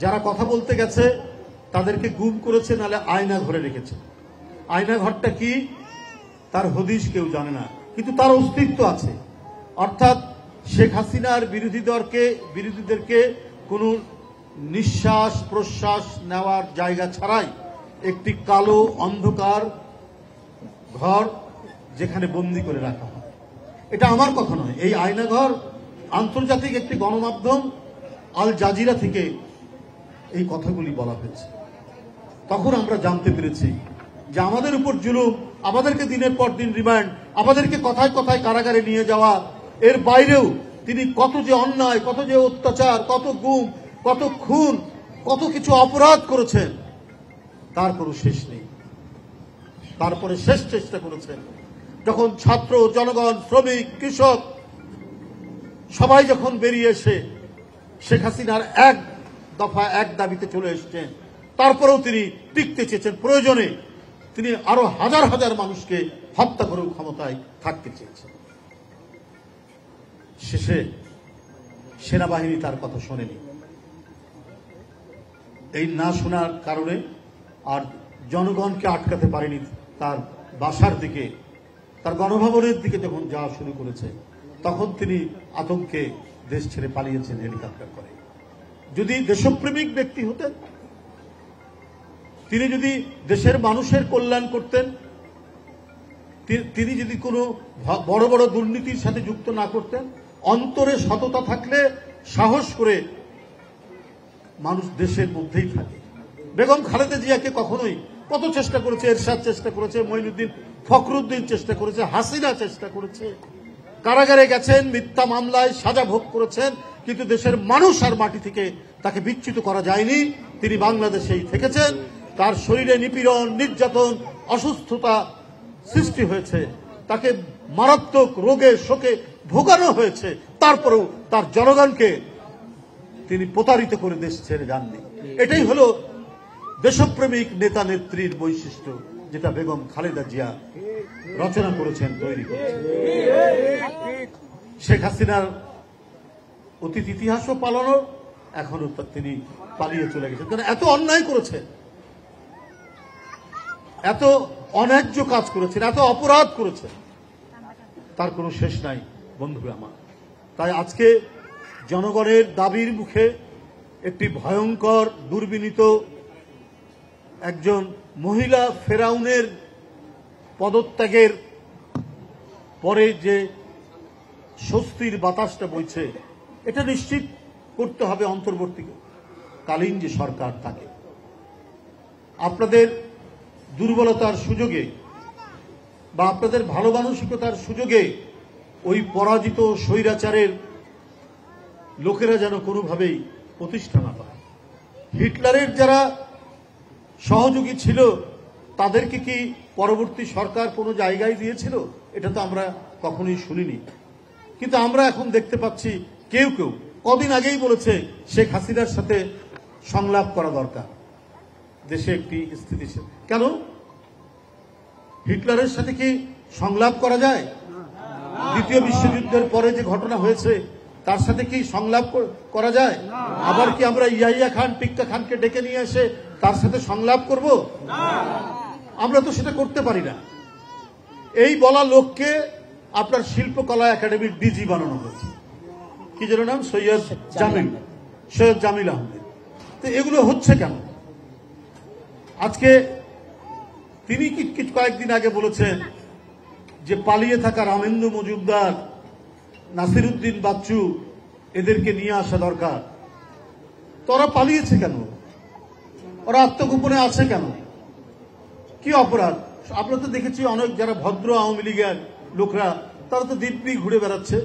যারা কথা বলতে গেছে তাদেরকে গুম করেছে, নাহলে আয়না ঘরে রেখেছে। আয়না ঘরটা কি তার হদিশ কেউ জানে না, কিন্তু তার অস্তিত্ব আছে। অর্থাৎ শেখ হাসিনার বিরোধীদেরকে কোনো নিঃশ্বাস প্রশ্বাস নেওয়ার জায়গা ছাড়াই একটি কালো অন্ধকার ঘর যেখানে বন্দি করে রাখা হয়। এটা আমার কথা নয়, এই আয়নাঘর আন্তর্জাতিক একটি গণমাধ্যম আল জাজিরা থেকে এই কথাগুলি বলা হয়েছে। তখন আমরা জানতে পেরেছি যে আমাদের উপর জুলুম, আমাদেরকে দিনের পর দিন রিমান্ড, আমাদেরকে কথায় কথায় কারাগারে নিয়ে যাওয়া, এর বাইরেও তিনি কত যে অন্যায়, কত যে অত্যাচার, কত গুম, কত খুন, কত কিছু অপরাধ করেছেন তার কোনো শেষ নেই। তারপরে শেষ চেষ্টা করেছেন যখন ছাত্র, জনগণ, শ্রমিক, কৃষক সবাই যখন বেরিয়ে এসে শেখ হাসিনার এক দফা এক দাবিতে চলে এসছেন, তারপরেও তিনি টিকতে চেয়েছেন। প্রয়োজনে তিনি আরো হাজার হাজার মানুষকে হত্যা করেও ক্ষমতায় থাকতে চেয়েছেন। শেষে সেনাবাহিনী তার কথা শোনেনি। এই না শোনার কারণে আর জনগণকে আটকাতে পারেনি। তার বাসার দিকে, তার গণভবনের দিকে যখন যাওয়া শুরু করেছে, তখন তিনি আতঙ্কে দেশ ছেড়ে পালিয়েছেন হেলিকপ্টার করে। যদি দেশপ্রেমিক ব্যক্তি হতেন, তিনি যদি দেশের মানুষের কল্যাণ করতেন, তিনি যদি কোনো বড় বড় দুর্নীতির সাথে যুক্ত না করতেন, অন্তরে সততা থাকলে সাহস করে মানুষ দেশের মধ্যেই থাকে। বেগম খালেদা জিয়াকে কখনোই কত চেষ্টা করেছে, এরশাদ চেষ্টা করেছে, মঈনুদ্দিন ফখরুদ্দিন চেষ্টা করেছে, হাসিনা চেষ্টা করেছে, কারাগারে গেছেন, মিথ্যা মামলায় সাজা ভোগ করেছেন, কিন্তু দেশের মানুষ আর মাটি থেকে তাকে বিচ্যুত করা যায়নি। তিনি বাংলাদেশেই থেকেছেন। তার শরীরে নিপীড়ন, নির্যাতন, অসুস্থতা সৃষ্টি হয়েছে, তাকে মারাত্মক রোগে শোকে ভোগানো হয়েছে, তারপরেও তার জনগণকে তিনি প্রতারিত করে দেশ ছেড়ে যাননি। এটাই হলো দেশপ্রেমিক নেতা নেত্রীর বৈশিষ্ট্য, যেটা বেগম খালেদা জিয়া রচনা করেছেন, তৈরি করেছেন। শেখ হাসিনার অতীত ইতিহাসও পালানো, এখনো তিনি পালিয়ে চলে গেছেন। কারণ এত অন্যায় করেছেন, এত অন্যায্য কাজ করেছেন, এত অপরাধ করেছেন, তার কোনো শেষ নাই বন্ধুরা আমার। তাই আজকে জনগণের দাবির মুখে একটি ভয়ঙ্কর দুর্বিনীত একজন মহিলা ফেরাউনের পদত্যাগের পরে যে স্বস্তির বাতাসটা বইছে, এটা নিশ্চিত করতে হবে অন্তর্বর্তীকালীন যে সরকার থাকে। আপনাদের দুর্বলতার সুযোগে বা আপনাদের ভালো মানসিকতার সুযোগে ওই পরাজিত স্বৈরাচারের লোকেরা যেন কোনোভাবেই প্রতিষ্ঠা না পায়। হিটলারের যারা সহযোগী ছিল তাদেরকে কি পরবর্তী সরকার কোনো জায়গায় দিয়েছিল? এটা তো আমরা কখনোই শুনিনি। কিন্তু আমরা এখন দেখতে পাচ্ছি কেউ কেউ কদিন আগেই বলেছে শেখ হাসিনার সাথে সংলাপ করা দরকার, দেশে একটি স্থিতিশীল। কেন? হিটলারের সাথে কি সংলাপ করা যায়? দ্বিতীয় বিশ্বযুদ্ধের পরে যে ঘটনা হয়েছে তার সাথে কি সংলাপ করা যায়? আবার কি আমরা ইয়াহিয়া খান, পিক্কা খানকে ডেকে নিয়ে এসে তার সাথে সংলাপ করব? আমরা তো সেটা করতে পারি না। এই বলা লোককে আপনার শিল্পকলা একাডেমির ডিজি বানানো হয়েছে। কি যেন নাম? সৈয়দ জামিল আহমেদ। তো এগুলো হচ্ছে কেন? আজকে তিনি কয়েকদিন আগে বলেছেন যে পালিয়ে থাকা রামেন্দু মজুমদার, নাসিরউদ্দিন বাচ্চু, এদেরকে নিয়ে আসা দরকার। তোরা পালিয়েছে কেন? ওরা আত্মগোপনে আছে কেন? কি অপরাধ? আমরা তো দেখেছি অনেক যারা ভদ্র আওয়ামী লীগের লোকরা, তারা তো দিব্যি ঘুরে বেড়াচ্ছে,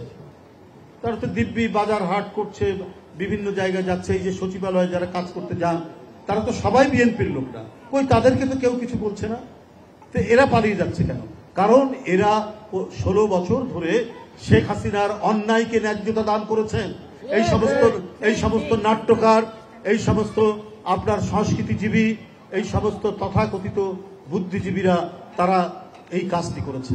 তারা তো দিব্যি বাজার হাট করছে, বিভিন্ন জায়গায় যাচ্ছে। এই যে সচিবালয়ে যারা কাজ করতে যান, তারা তো সবাই বিএনপির লোকরা। কই তাদেরকে তো কেউ কিছু বলছে না। তো এরা পালিয়ে যাচ্ছে কেন? কারণ এরা 16 বছর ধরে শেখ হাসিনার অন্যায়কে ন্যায্যতা দান করেছেন। এই সমস্ত নাট্যকার, এই সমস্ত আপনার সংস্কৃতিজীবী, এই সমস্ত তথাকথিত বুদ্ধিজীবীরা, তারা এই কাজটি করেছে।